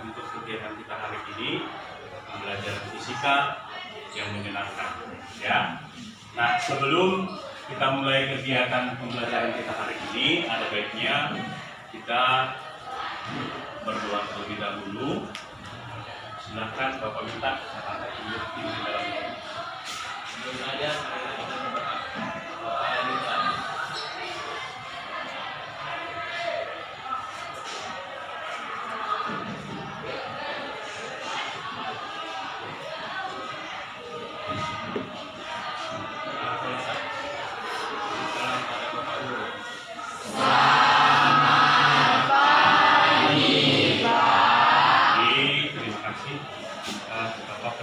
untuk kegiatan kita hari ini belajar fisika yang menyenangkan, ya. Nah, sebelum kita mulai kegiatan pembelajaran kita hari ini, ada baiknya kita berdoa terlebih dahulu. Silakan Bapak minta kata-kata di dalam doa. Sebelum belajar, kita berdoa.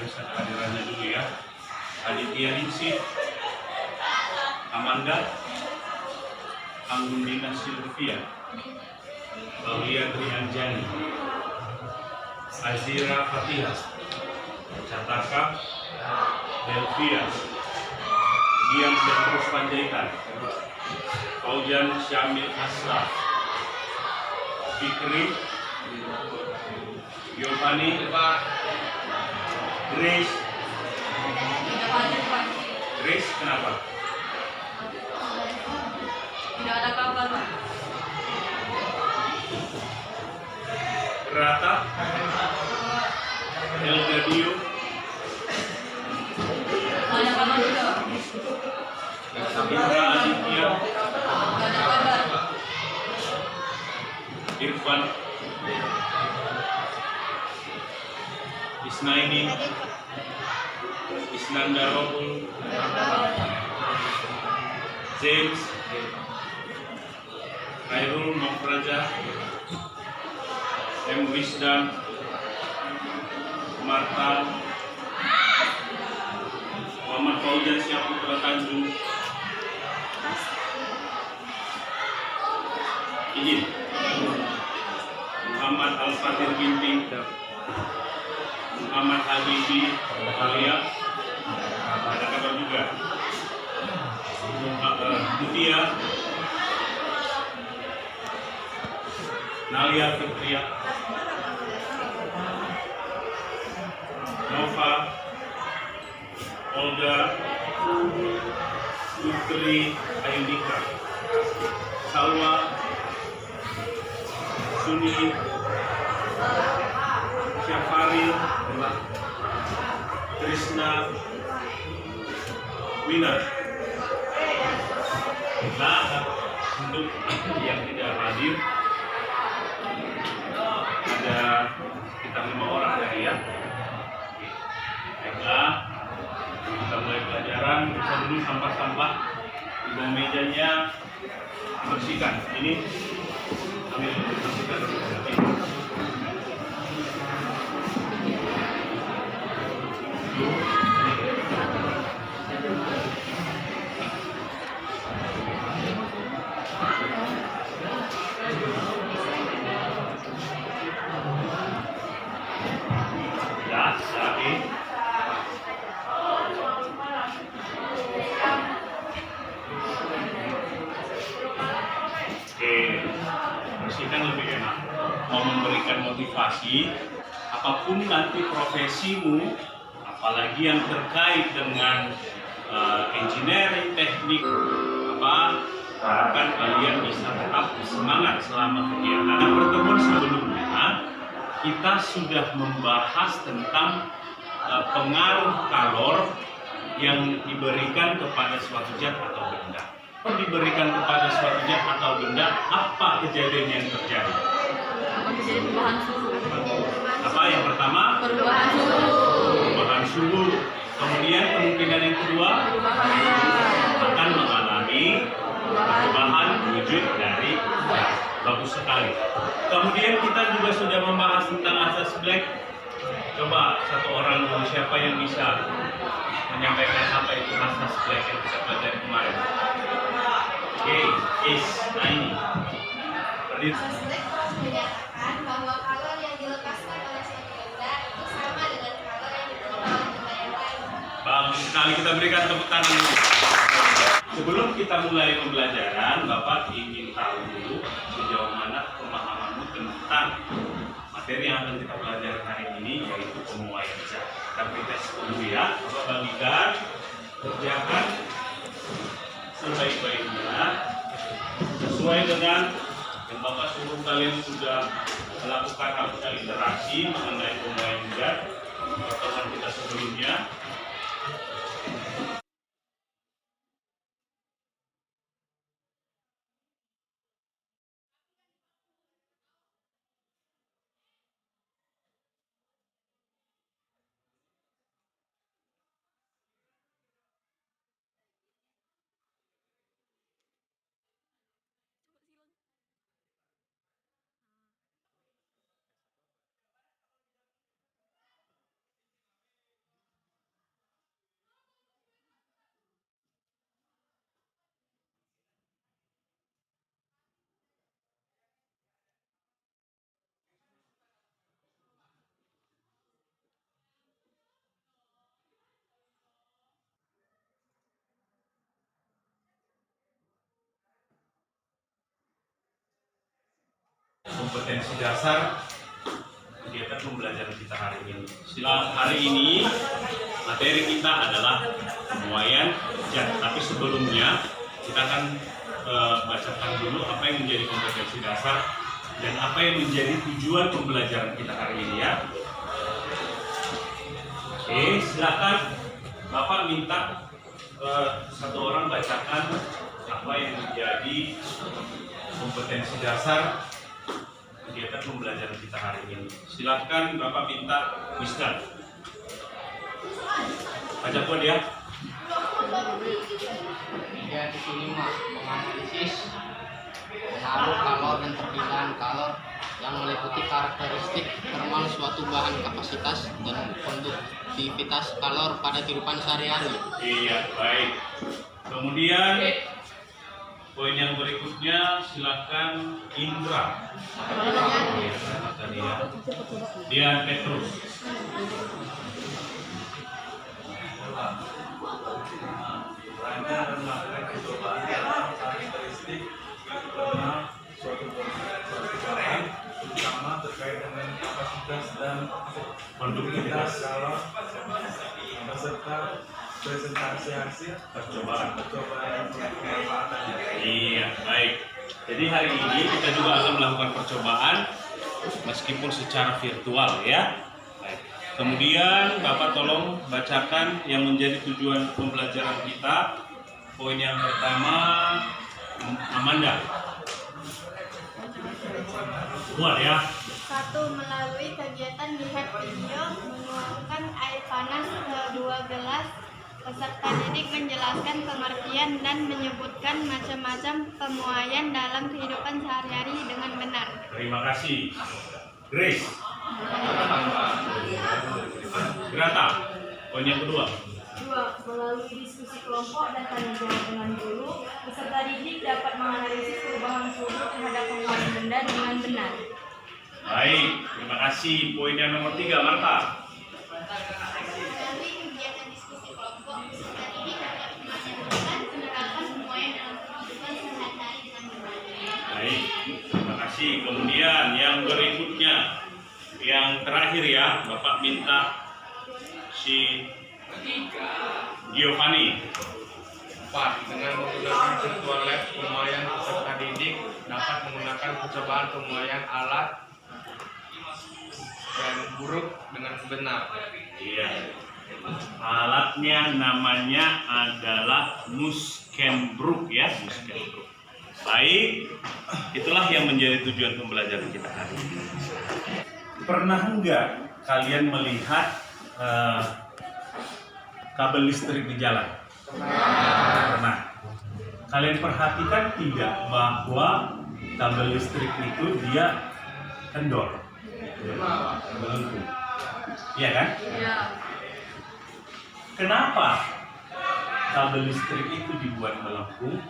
Kehadirannya dulu ya. Aditya Ningsih, Amanda, Anggundina Silvia, Aulia Trianjani, Azira Fatihah, Cataka, Delvia, Dian Petrus Panjaitan, Faujan Syamil Asraf, Fikri, Giovanni, Grace. Grace kenapa? Tidak ada kabar, Pak. Rata, Elgadio, Ada kabar juga. Indra Aditya, Ada kabar. Irfan, Isnaini, Isnanda Rohul, James, Khairul Mafraja, M. Wisdan, Marta, Muhammad Faujan Syaputra Tanjung, izin, Muhammad Al-Fatir Ginting, Muhammad Habibi Alia, ada kabar juga. Mutia, Nalia Fitria, Nova, Olga, Putri Ayudika, Salwa, Suni, Syafari, Krishna, Winner. Nah, untuk yang tidak hadir ada sekitar 5 orang ya. Baiklah, kita mulai pelajaran. Bisa dulu sampah-sampah di bawah mejanya bersihkan. Ini ambil bersihkan dulu. Bersihkan lebih enak. Mau memberikan motivasi, apapun nanti profesimu, apalagi yang terkait dengan engineering, teknik, harapkan kalian bisa tetap semangat selama kegiatan. Nah, pertemuan sebelumnya kita sudah membahas tentang pengaruh kalor yang diberikan kepada suatu zat atau benda. Diberikan kepada suatu zat atau benda, apa kejadian yang terjadi? Jadi perubahan suhu. Apa yang pertama? Perubahan suhu. Perubahan suhu. Kemudian kemungkinan yang kedua akan mengalami perubahan wujud dari zat. Bagus sekali. Kemudian kita juga sudah membahas tentang asas Black. Coba satu orang dulu, siapa yang bisa menyampaikan apa itu asas Black yang kita pelajari kemarin? Oke, ini. Asas Black menyatakan bahwa kalor yang dilepaskan oleh suatu benda itu sama dengan kalor yang diterima oleh benda yang lain. Bagus sekali, kita berikan tepuk tangan. Sebelum kita mulai pembelajaran, Bapak ingin tahu dulu sejauh mana pemahamanmu tentang materi yang akan kita pelajari hari ini yaitu pemuaian zat. Kita beri tes dulu ya. Bapak bagikan, kerjakan sebaik-baiknya sesuai dengan yang Bapak suruh. Kalian sudah melakukan harusnya literasi mengenai pemuaian zat pertemuan kita sebelumnya. Kompetensi dasar kegiatan pembelajaran kita hari ini. Hari ini materi kita adalah pemuaian zat. Tapi sebelumnya kita akan bacakan dulu apa yang menjadi kompetensi dasar dan apa yang menjadi tujuan pembelajaran kita hari ini ya. Oke, silakan Bapak minta satu orang bacakan apa yang menjadi kompetensi dasar kegiatan pembelajaran kita hari ini. Silakan Bapak minta Wisdan. Baca buat ya. 3.5 menganalisis pengaruh kalor dan perbedaan kalor yang meliputi karakteristik termal suatu bahan, kapasitas dan konduktivitas kalor pada kehidupan sehari-hari. Iya, baik. Kemudian poin yang berikutnya silakan Indra. Tadi ya. Dian Petrus. Karakteristik karena suatu bahan, terutama terkait dengan kapasitas dan konduktivitas kalor beserta presentasi hasil percobaan dan pemanfaatannya. Iya, baik. Jadi hari ini kita juga akan melakukan percobaan meskipun secara virtual ya. Baik. Kemudian Bapak tolong bacakan yang menjadi tujuan pembelajaran kita. Poin yang pertama, Amanda. Buat ya. 1. Melalui kegiatan lihat video menuangkan air panas ke 2 gelas. Peserta didik menjelaskan pengertian dan menyebutkan macam-macam pemuaian dalam kehidupan sehari-hari dengan benar. Terima kasih. Grace. Grata. Poin yang kedua. 2. Melalui diskusi kelompok dan tanya jawab dengan guru, peserta didik dapat menganalisis perubahan suhu terhadap pemuaian benda dengan benar. Baik, terima kasih. Poin yang nomor 3, Marta. Melalui kegiatan diskusi kelompok, peserta didik dapat mengajarkan penerapan pemuaian dalam kehidupan sehari-hari dengan benar. Baik, terima kasih. Kemudian yang berikutnya, yang terakhir ya, Bapak minta si Giovanni. 4. Dengan menggunakan virtual lab, pemuaian peserta didik dapat menggunakan percobaan pemuaian alat dan buruk dengan benar. Iya. Alatnya namanya adalah Muskenbrook ya, Muskenbrook. Baik, itulah yang menjadi tujuan pembelajaran kita hari ini. Pernah enggak kalian melihat kabel listrik di jalan? Pernah. Kalian perhatikan tidak bahwa kabel listrik itu dia kendor, melengkung, iya kan? Iya. Kenapa kabel listrik itu dibuat melengkung?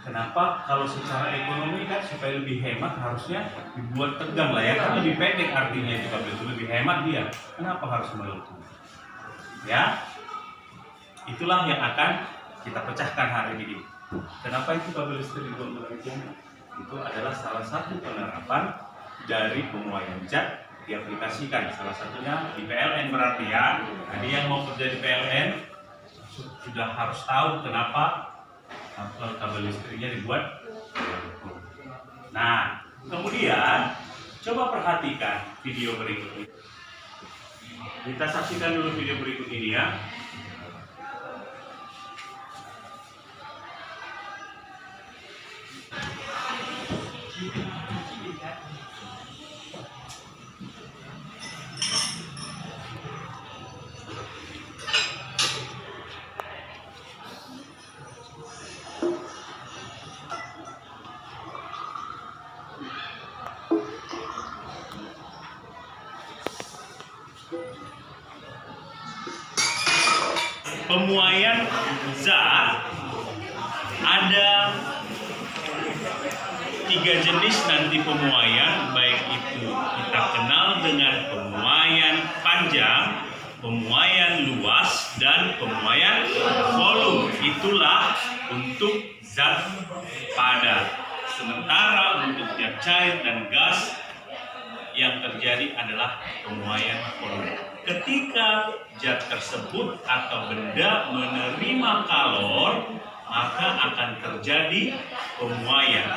Kenapa? Kalau secara ekonomi kan supaya lebih hemat harusnya dibuat tegang lah ya, kan lebih pendek artinya itu kabel itu lebih hemat dia. Kenapa harus melengkung? Ya, itulah yang akan kita pecahkan hari ini. Kenapa itu kabel listrik dibuat melengkung? Itu adalah salah satu penerapan dari pemuaian zat diaplikasikan. Salah satunya di PLN berarti ya. Jadi yang mau kerja di PLN sudah harus tahu kenapa kabel listriknya dibuat. Nah, kemudian coba perhatikan video berikut ini. Kita saksikan dulu video berikut ini ya. Pemuaian zat ada 3 jenis nanti pemuaian, baik itu kita kenal dengan pemuaian panjang, pemuaian luas, dan pemuaian volume. Itulah untuk zat padat. Sementara untuk zat cair dan gas yang terjadi adalah pemuaian volume. Ketika zat tersebut atau benda menerima kalor, maka akan terjadi pemuaian.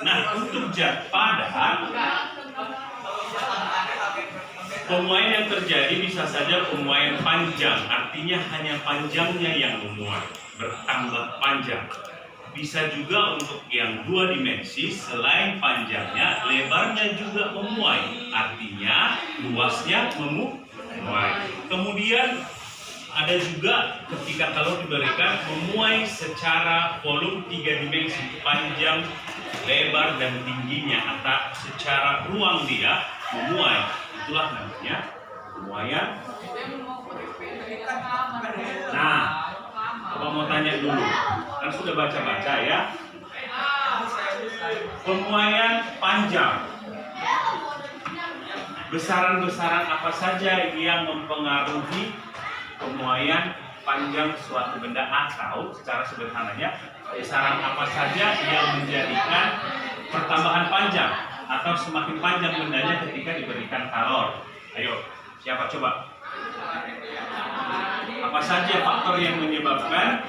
Nah, untuk zat padat, pemuaian yang terjadi bisa saja pemuaian panjang, artinya hanya panjangnya yang memuai, bertambah panjang. Bisa juga untuk yang 2 dimensi, selain panjangnya, lebarnya juga memuai, artinya luasnya memuai. Kemudian ada juga ketika kalau diberikan memuai secara volume 3 dimensi, panjang, lebar, dan tingginya, atau secara ruang dia memuai. Itulah namanya pemuaian. Nah, apa mau tanya dulu? Kan sudah baca-baca ya. Pemuaian panjang. Besaran-besaran apa saja yang mempengaruhi pemuaian panjang suatu benda, atau secara sederhananya besaran apa saja yang menjadikan pertambahan panjang atau semakin panjang bendanya ketika diberikan kalor? Ayo, siapa coba? Apa saja faktor yang menyebabkan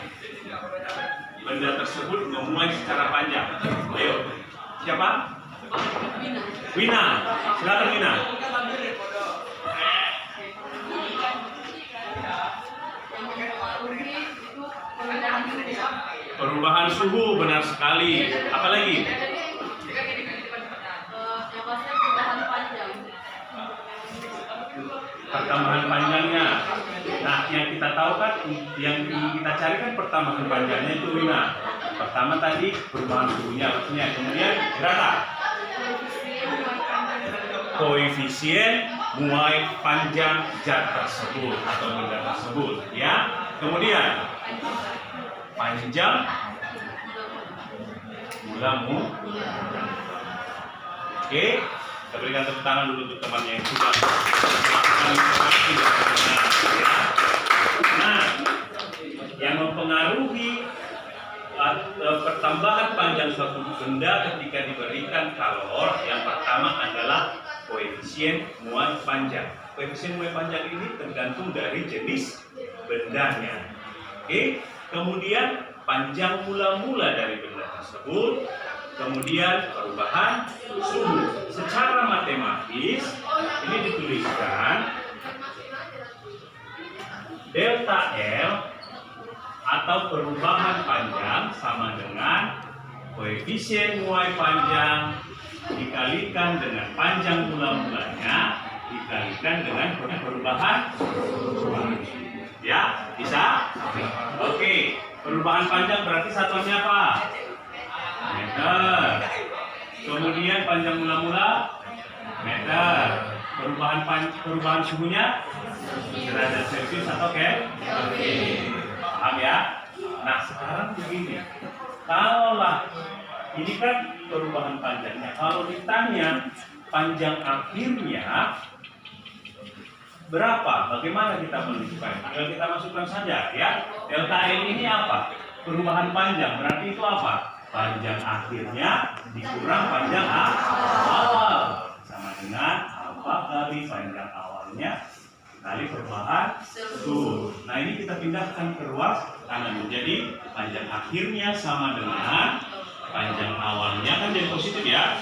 benda tersebut memuai secara panjang? Ayo, siapa? Wina, silakan Wina. Perubahan suhu, benar sekali. Apa lagi? Pertambahan panjangnya. Nah, yang kita tahu kan, yang kita cari kan pertambahan panjangnya itu Wina. Pertama tadi perubahan suhunya, maksudnya. Kemudian berapa? Koefisien muai panjang zat tersebut atau benda tersebut, ya. Kemudian panjang mulamu. Oke, kita berikan tepuk tangan dulu untuk temannya yang sudah melakukan interaksi dengan benar, ya. Nah, yang mempengaruhi pertambahan panjang suatu benda ketika diberikan kalor, yang pertama adalah koefisien muai panjang. Koefisien muai panjang ini tergantung dari jenis bendanya. Oke, kemudian panjang mula-mula dari benda tersebut, kemudian perubahan suhu. Secara matematis ini dituliskan delta L atau perubahan panjang sama dengan koefisien muai panjang dikalikan dengan panjang mula-mulanya dikalikan dengan perubahan suhu. Ya, bisa? Oke, perubahan panjang berarti satuannya apa? Meter. Kemudian panjang mula-mula meter. Perubahan suhunya derajat Celcius atau Kelvin. Paham ya? Nah, sekarang begini. Kalaulah ini kan perubahan panjangnya. Kalau ditanya panjang akhirnya berapa? Bagaimana kita menentukan? Tinggal kita masukkan saja ya. Delta L ini apa? Perubahan panjang. Berarti itu apa? Panjang akhirnya dikurang panjang awal. Sama dengan alfa kali panjang awalnya kali perubahan suhu. Nah, ini kita pindahkan ke ruas kanan. Jadi panjang akhirnya sama dengan panjang awalnya, kan jadi positif ya,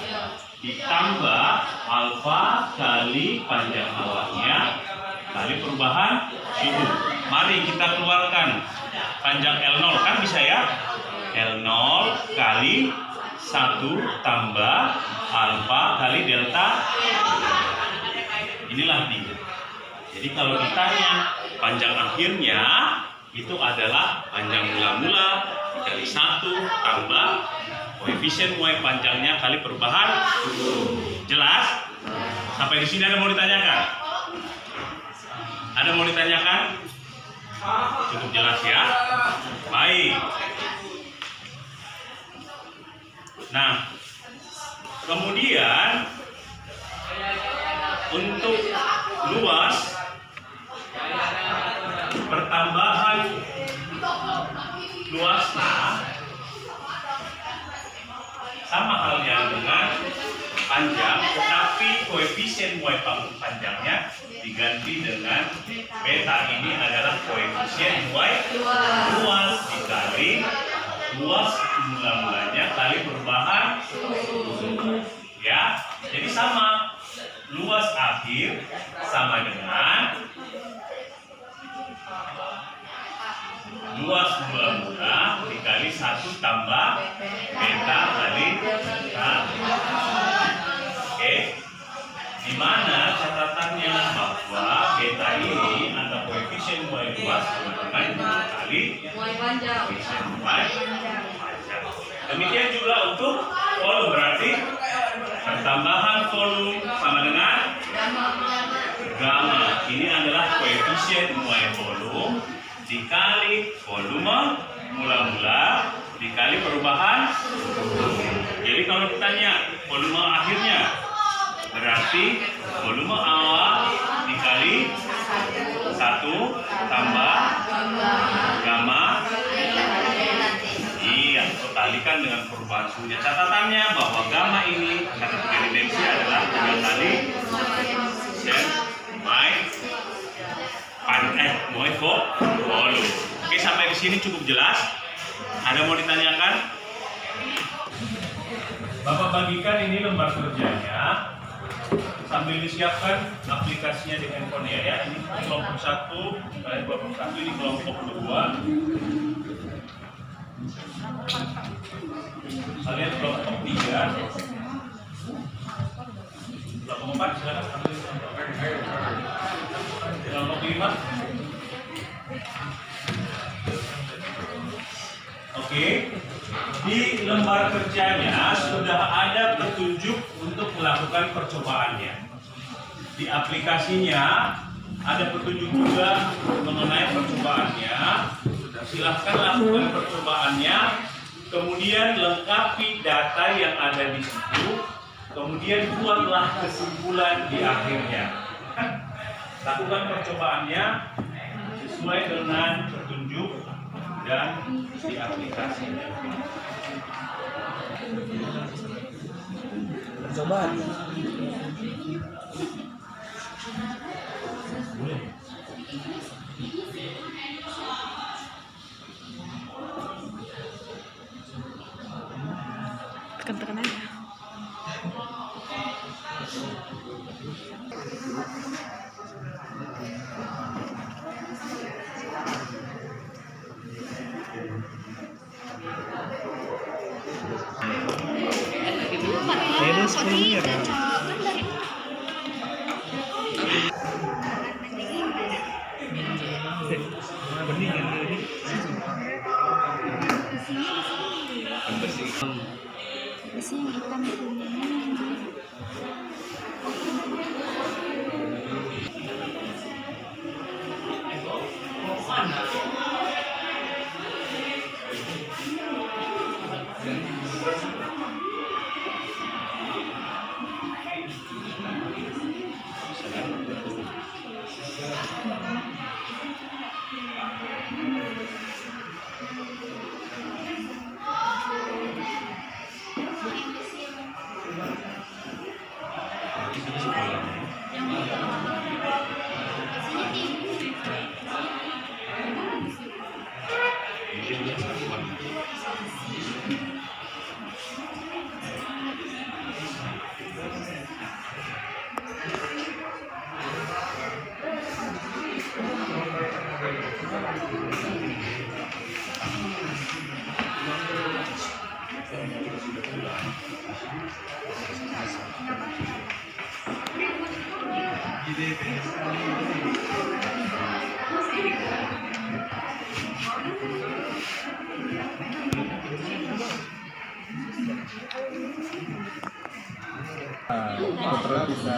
ditambah alfa kali panjang awalnya kali perubahan suhu. Mari kita keluarkan panjang L0, kan bisa ya, L0 kali 1 tambah alfa kali delta. Inilah D. Jadi kalau ditanya panjang akhirnya itu adalah panjang mula-mula dikali 1 tambah koefisien Y panjangnya kali perubahan. Jelas? Sampai di sini ada mau ditanyakan? Ada mau ditanyakan? Cukup jelas ya? Baik. Nah, kemudian untuk luas pertambahan luasnya sama halnya dengan panjang, tetapi koefisien Y panjangnya diganti dengan beta. Ini adalah koefisien Y luas dikali luas mula-mulanya kali perubahan ya. Jadi sama, luas akhir sama dengan luas mula-mula dikali 1 tambah beta kali beta. Oke, dimana catatannya bahwa beta ini atau koefisien Y luas sama dengan 2 kali koefisien Y panjang. Demikian juga untuk volume, berarti pertambahan volume sama dengan gamma. Ini adalah koefisien Y volume dikali volume mula-mula dikali perubahan. Jadi kalau ditanya volume akhirnya, berarti volume awal dikali 1 tambah gamma. Iya, kalikan dengan perubahan suhunya. Catatannya bahwa gamma ini kata 3 dimensi adalah 3 kali koefisien Y volume. Oke, sampai di sini cukup jelas. Ada mau ditanyakan? Bapak bagikan ini lembar kerjanya sambil disiapkan aplikasinya di handphone ya. Ini kelompok 1, kalian kelompok 1, ini kelompok 2. Kalian kelompok 3. Kelompok 4 silakan ambil kelompok 5. Oke, di lembar kerjanya sudah ada petunjuk untuk melakukan percobaannya. Di aplikasinya ada petunjuk juga mengenai percobaannya. Silahkan lakukan percobaannya, kemudian lengkapi data yang ada di situ, kemudian buatlah kesimpulan di akhirnya. Lakukan percobaannya sesuai dengan petunjuk dan di aplikasinya. Percobaan. Tekan-tekan aja. Beda 10 menit ya. Bening ini. Di sini hitam kuning. Putra bisa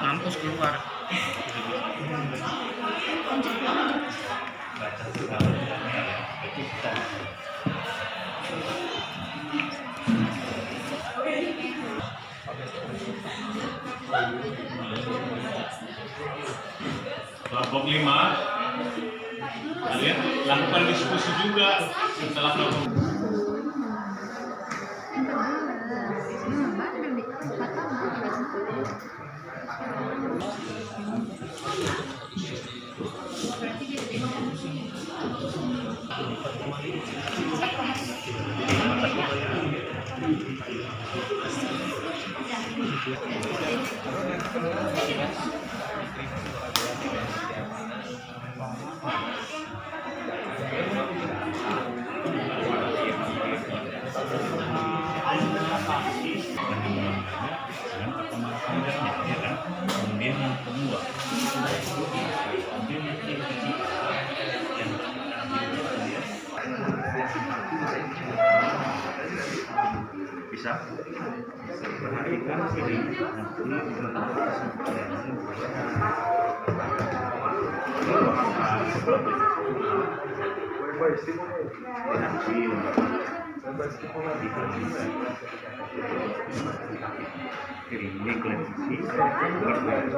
Mampus keluar. Kelompok 5, kalian lakukan diskusi juga setelah kelompok. kemudian yang kedua bisa perhatikan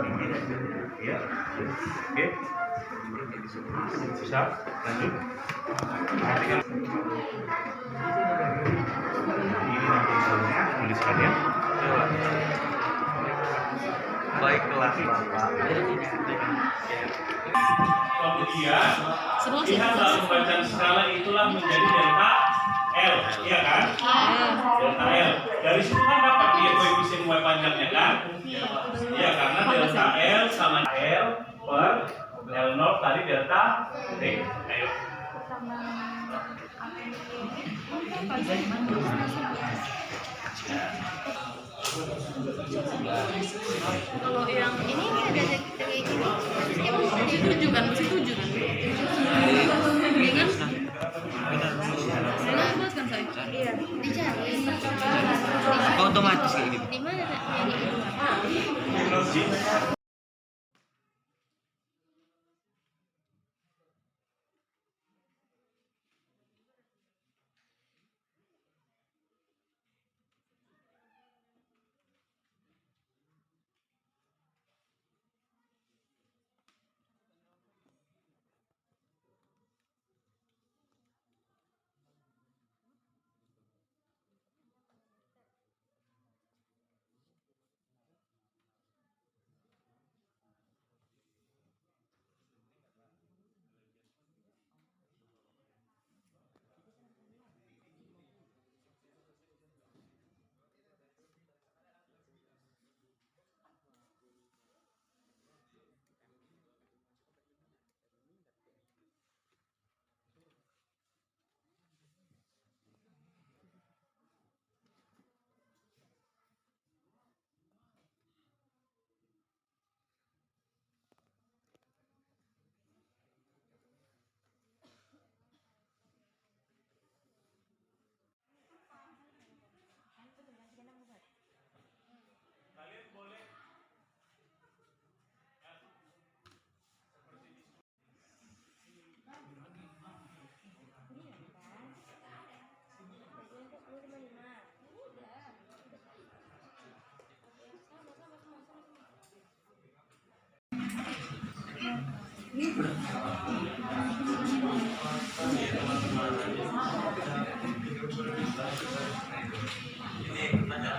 ini ya, oke, bisa lanjut. Perhatikan ini nanti hasilnya tuliskan ya. Baiklah Bapak. Kemudian lihat dalam pembacaan skala itulah menjadi delta L, iya kan? Delta L. Dari situ kan dapat dia koefisien Y panjangnya kan? Iya, karena delta L sama L per L0 tadi delta T. Ayo. Kalau yang ini ada kayak gini, mesti 7 kan? Mesti 7 kan? Saya buat kan saya? Iya. Dicari. Otomatis kayak gitu. Di mana ini?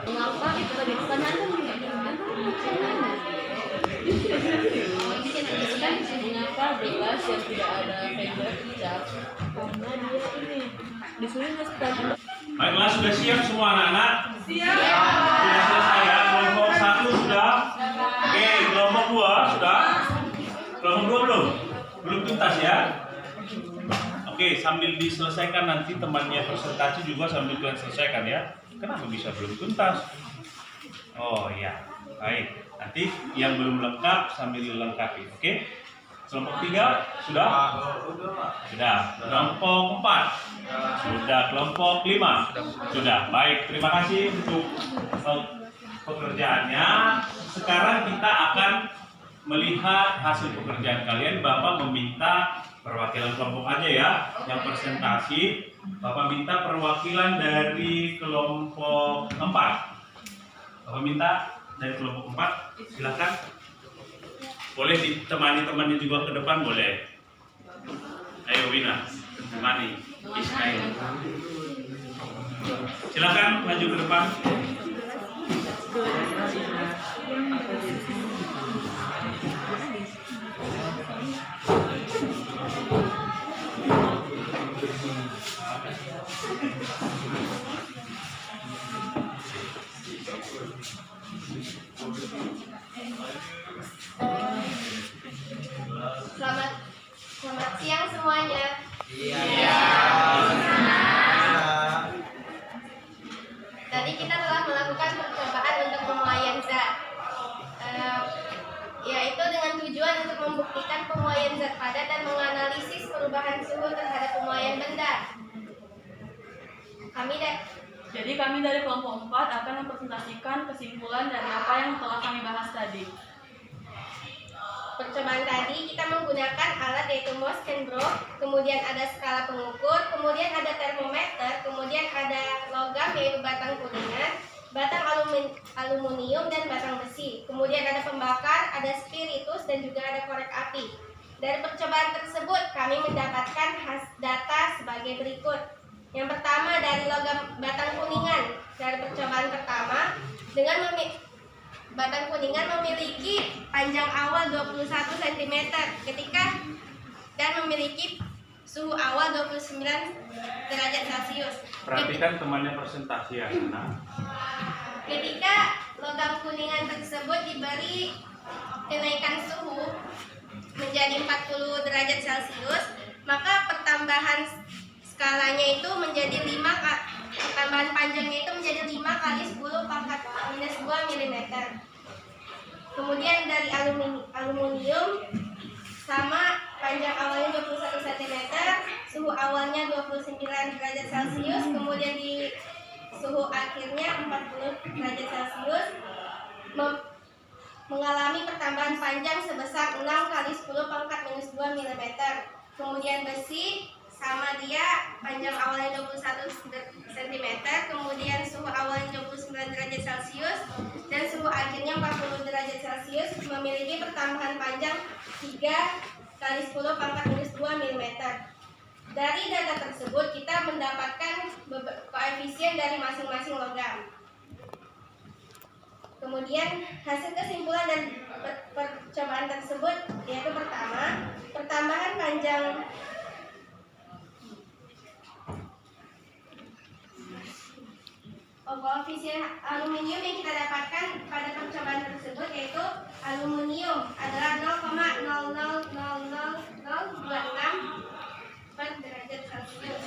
Mengapa itu tadi pertanyaan kan mengapa bebas kelas yang tidak ada vendor tidak karena dia ini disuruh mas tadi. Baiklah, sudah siap semua anak-anak? Siap. Sudah selesai ya. Kelompok 1 sudah. Oke, kelompok 2 sudah. Kelompok 2 belum? Belum tuntas ya. Oke, sambil diselesaikan nanti temannya presentasi juga sambil kalian selesaikan ya. Kenapa bisa belum tuntas? Oh iya, baik. Nanti yang belum lengkap sambil dilengkapi. Oke. Kelompok 3 sudah? Sudah. Kelompok 4 sudah. Kelompok 5 sudah. Baik, terima kasih untuk pekerjaannya. Sekarang kita akan melihat hasil pekerjaan kalian. Bapak meminta perwakilan kelompok aja ya, yang presentasi. Bapak minta perwakilan dari kelompok 4. Bapak minta dari kelompok 4, silakan. Boleh ditemani temannya juga ke depan, boleh. Ayo Wina, temani Ismail. Silakan maju ke depan. Selamat siang semuanya. Tadi kita telah melakukan percobaan untuk pemuaian zat, yaitu dengan tujuan untuk membuktikan pemuaian zat padat dan menganalisis perubahan suhu terhadap pemuaian benda. Jadi kami dari kelompok 4 akan mempresentasikan kesimpulan dari apa yang telah kami bahas tadi. Percobaan tadi kita menggunakan alat yaitu Mosk and Brock, kemudian ada skala pengukur, kemudian ada termometer, kemudian ada logam yaitu batang kuningan, batang aluminium dan batang besi. Kemudian ada pembakar, ada spiritus dan juga ada korek api. Dari percobaan tersebut kami mendapatkan data sebagai berikut. Yang pertama dari logam batang kuningan. Dari percobaan pertama dengan batang kuningan memiliki panjang awal 21 cm dan memiliki suhu awal 29 derajat Celcius. Perhatikan temannya presentasi ya, Nana. Ketika logam kuningan tersebut diberi kenaikan suhu menjadi 40 derajat Celcius, maka pertambahan skalanya itu menjadi 5, pertambahan panjangnya itu menjadi 5 kali 10 pangkat minus 2 mm. Kemudian dari aluminium sama panjang awalnya 21 cm, suhu awalnya 29 derajat Celcius, kemudian di suhu akhirnya 40 derajat Celcius, mengalami pertambahan panjang sebesar 6 kali 10 pangkat minus 2 mm. Kemudian besi sama dia panjang awalnya 21 cm, kemudian suhu awalnya 29 derajat Celcius dan suhu akhirnya 40 derajat Celcius, memiliki pertambahan panjang 3 kali 10 pangkat minus 2 mm. Dari data tersebut kita mendapatkan koefisien dari masing-masing logam. Kemudian hasil kesimpulan dan percobaan tersebut yaitu pertama, pertambahan panjang koefisien aluminium yang kita dapatkan pada percobaan tersebut yaitu aluminium adalah 0,000026 per derajat Celcius.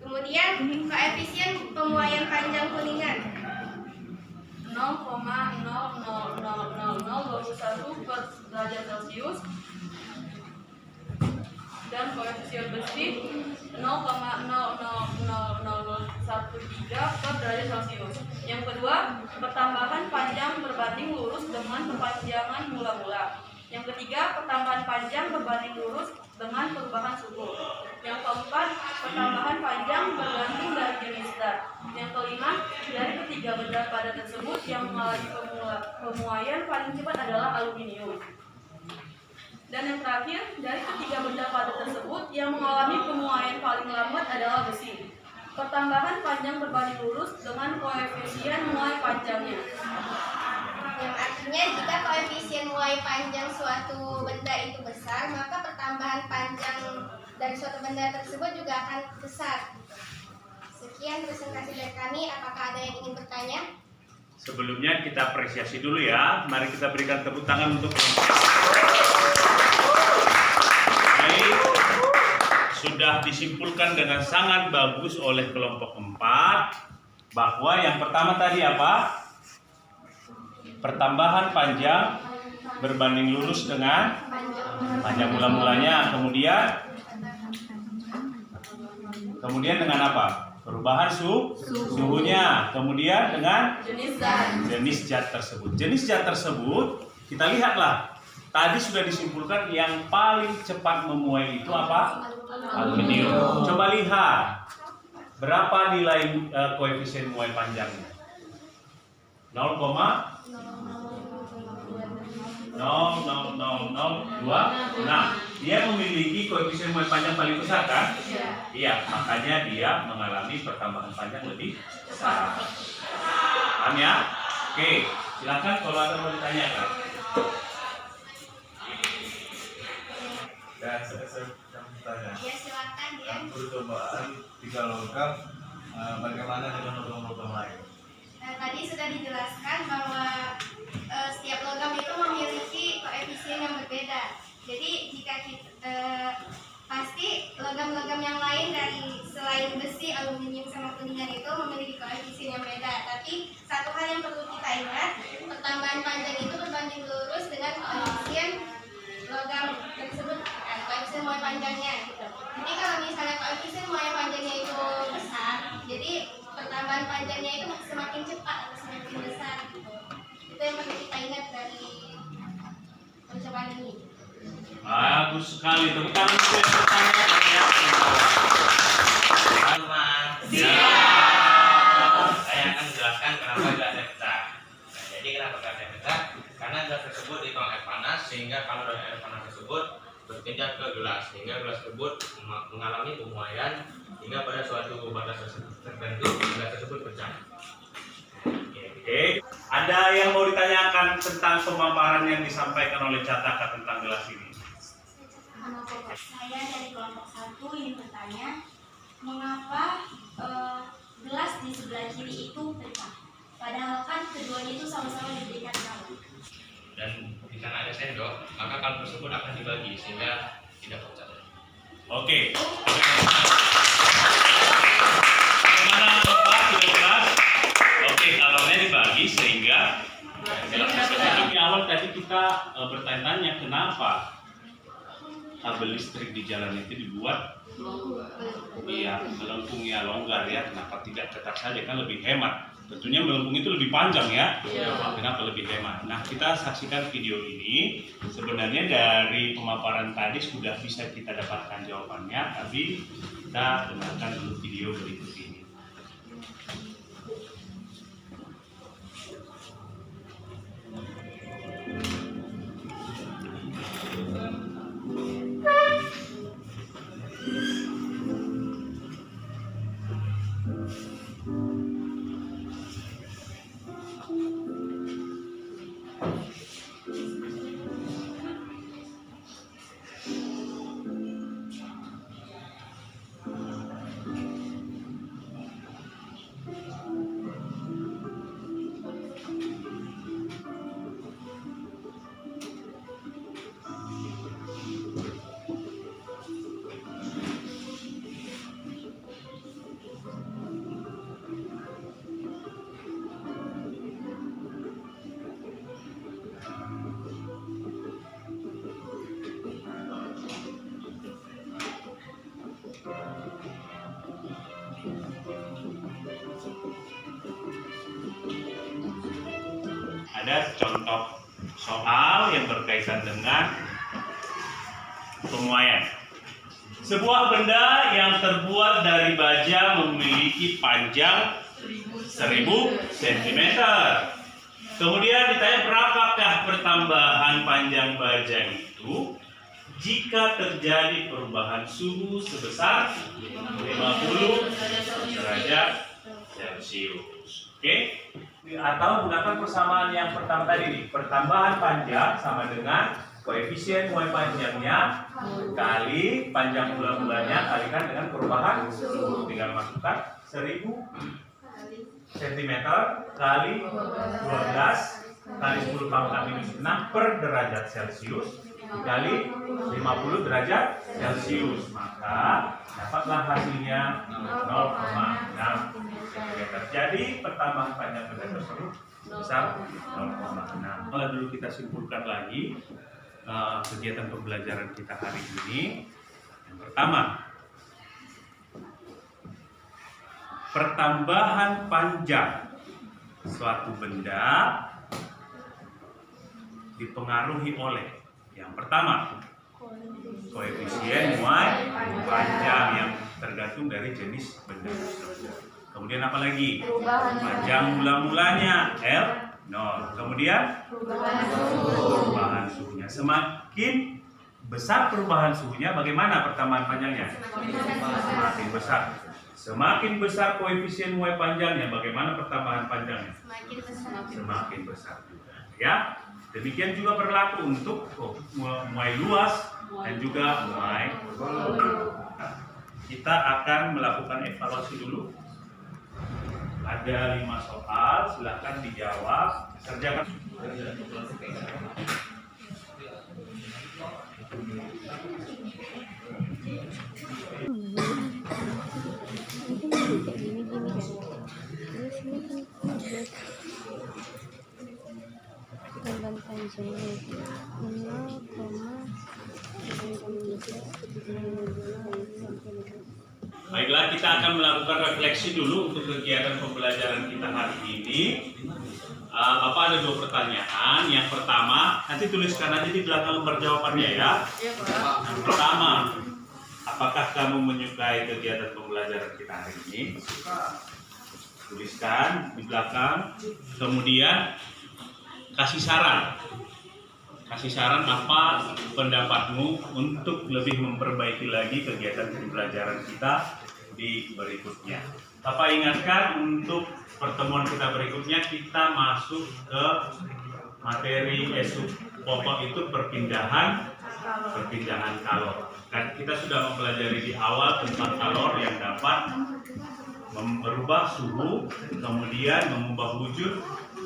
Kemudian koefisien pemuaian panjang kuningan 0,0000021 per derajat Celcius dan koefisien besi 0,00013 per derajat Celcius. Yang kedua, pertambahan panjang berbanding lurus dengan perpanjangan mula-mula. Yang ketiga, pertambahan panjang berbanding lurus dengan perubahan suhu. Yang keempat, pertambahan panjang bergantung dari jenis zat. Yang kelima, dari ketiga benda padat tersebut yang mengalami pemuaian paling cepat adalah aluminium. Dan yang terakhir, dari ketiga benda padat tersebut yang mengalami pemuaian paling lambat adalah besi. Pertambahan panjang berbanding lurus dengan koefisien muai panjangnya. Yang artinya jika koefisien Y panjang suatu benda itu besar, maka pertambahan panjang dari suatu benda tersebut juga akan besar. Sekian presentasi dari kami. Apakah ada yang ingin bertanya? Sebelumnya kita apresiasi dulu ya. Mari kita berikan tepuk tangan untuk baik. Sudah disimpulkan dengan sangat bagus oleh kelompok 4 bahwa yang pertama tadi apa? Pertambahan panjang berbanding lurus dengan panjang mula-mulanya. Kemudian dengan apa? Perubahan suhunya. Kemudian dengan jenis zat tersebut. Jenis zat tersebut kita lihatlah. Tadi sudah disimpulkan yang paling cepat memuai itu apa? Aluminium. Coba lihat berapa nilai koefisien muai panjangnya? 0,00026. Dia memiliki koefisien muai panjang paling besar kan? Iya, makanya dia mengalami pertambahan panjang lebih besar. Paham ya? Oke, silakan kalau ada mau ditanyakan. Dan saya bertanya, Ya, silakan ya. percobaan 3 logam bagaimana dengan logam-logam lain? Tadi sudah dijelaskan bahwa setiap logam itu memiliki koefisien yang berbeda. Jadi jika kita pasti logam-logam yang lain dari selain besi, aluminium sama kuningan itu memiliki koefisien yang beda. Tapi satu hal yang perlu kita ingat, pertambahan panjang itu berbanding lurus dengan koefisien logam tersebut, koefisien muai panjangnya gitu. Jadi kalau misalnya koefisien muai panjangnya itu besar, jadi pertambahan panjangnya itu semakin cepat atau semakin besar gitu. Itu yang perlu kita ingat dari percobaan ini. Bagus sekali. Tepuk tangan untuk yang bertanya. Saya akan menjelaskan kenapa gas air pecah. Nah, jadi kenapa gas air pecah? Karena gas tersebut dituang air panas, sehingga kalau dari air panas tersebut berpindah ke gelas, sehingga gelas tersebut mengalami pemuaian, hingga pada suatu batas tertentu gas tersebut pecah. Oke. Ada yang mau ditanyakan tentang pemaparan yang disampaikan oleh Cataka tentang gelas ini? Saya dari kelompok 1 ingin bertanya, mengapa gelas di sebelah kiri itu pecah? Padahal kan keduanya itu sama-sama diberikan kalung. Dan di sana ada sendok, maka kalung tersebut akan dibagi sehingga tidak pecah. Oke. Bagaimana Pak? Sudah jelas? Oke, kalungnya dibagi sehingga di awal tadi kita bertanya-tanya kenapa kabel listrik di jalan itu dibuat melengkungnya longgar ya, kenapa tidak ketat saja, kan lebih hemat. Tentunya melengkung itu lebih panjang ya. Kenapa lebih hemat? Nah, kita saksikan video ini. Sebenarnya dari pemaparan tadi sudah bisa kita dapatkan jawabannya, tapi kita dengarkan dulu video berikut ini. Ada contoh soal yang berkaitan dengan pemuaian. Sebuah benda yang terbuat dari baja memiliki panjang 1000 cm. Kemudian ditanya berapakah pertambahan panjang baja itu jika terjadi perubahan suhu sebesar 50 derajat Celcius. Oke? Atau gunakan persamaan yang pertama tadi nih. Pertambahan panjang sama dengan koefisien Y panjangnya kali panjang mula-mulanya kalikan dengan perubahan suhu. Tinggal masukkan 1000 cm kali 12 kali 10 pangkat minus 6 per derajat Celcius dikali 50 derajat Celcius, maka dapatlah hasilnya 0,6 cm. Jadi pertambahan panjang benda tersebut besar 0,6. Kalau dulu kita simpulkan lagi kegiatan pembelajaran kita hari ini. Yang pertama, pertambahan panjang suatu benda dipengaruhi oleh yang pertama koefisien Y panjang yang tergantung dari jenis benda tersebut. Kemudian apa lagi? Panjang mula-mulanya L 0. Kemudian perubahan suhunya. Semakin besar perubahan suhunya, bagaimana pertambahan panjangnya? Semakin besar. Semakin besar koefisien Y panjangnya, bagaimana pertambahan panjangnya? Semakin besar juga. Ya. Demikian juga berlaku untuk Y luas dan juga Y. Kita akan melakukan evaluasi dulu. Ada 5 soal, silakan dijawab. Kerjakan. Baiklah, kita akan melakukan refleksi dulu untuk kegiatan pembelajaran kita hari ini. Bapak ada 2 pertanyaan. Yang pertama, nanti tuliskan aja di belakang lembar jawabannya ya. Yang pertama, apakah kamu menyukai kegiatan pembelajaran kita hari ini? Tuliskan di belakang. Kemudian kasih saran. Kasih saran apa pendapatmu untuk lebih memperbaiki lagi kegiatan pembelajaran kita di berikutnya. Bapak ingatkan untuk pertemuan kita berikutnya kita masuk ke materi pokok itu perpindahan kalor. Dan kita sudah mempelajari di awal tentang kalor yang dapat merubah suhu, kemudian mengubah wujud.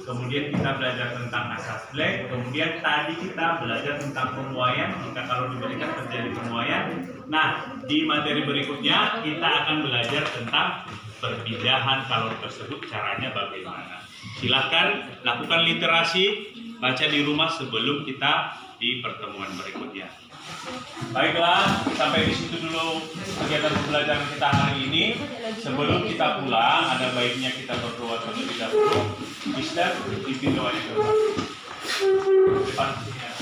Kemudian kita belajar tentang asas Planck. Kemudian tadi kita belajar tentang penguaian. Jika kalau diberikan terjadi penguaian. Nah, di materi berikutnya kita akan belajar tentang perpindahan kalor tersebut. Caranya bagaimana? Silahkan lakukan literasi, baca di rumah sebelum kita di pertemuan berikutnya. Baiklah, sampai di situ dulu kegiatan pembelajaran kita hari ini. Sebelum kita pulang, ada baiknya kita berdoa terlebih dahulu. Mister, pimpin doanya ke depan sini ya.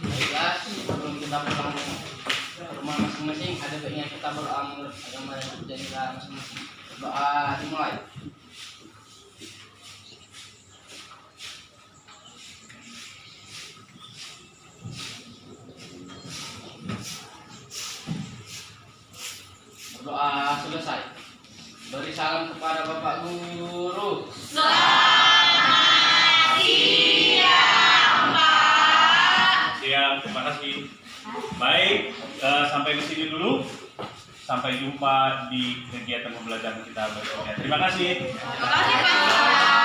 Baiklah, sebelum kita pulang ke rumah masing-masing, ada baiknya kita berdoa menurut agama dan perjanjian masing-masing. Doa dimulai. Doa selesai. Beri salam kepada Bapak Guru. Selamat siang, Pak. Siap, terima kasih. Baik, sampai di sini dulu. Sampai jumpa di kegiatan pembelajaran kita berikutnya. Terima kasih. Terima kasih, Pak.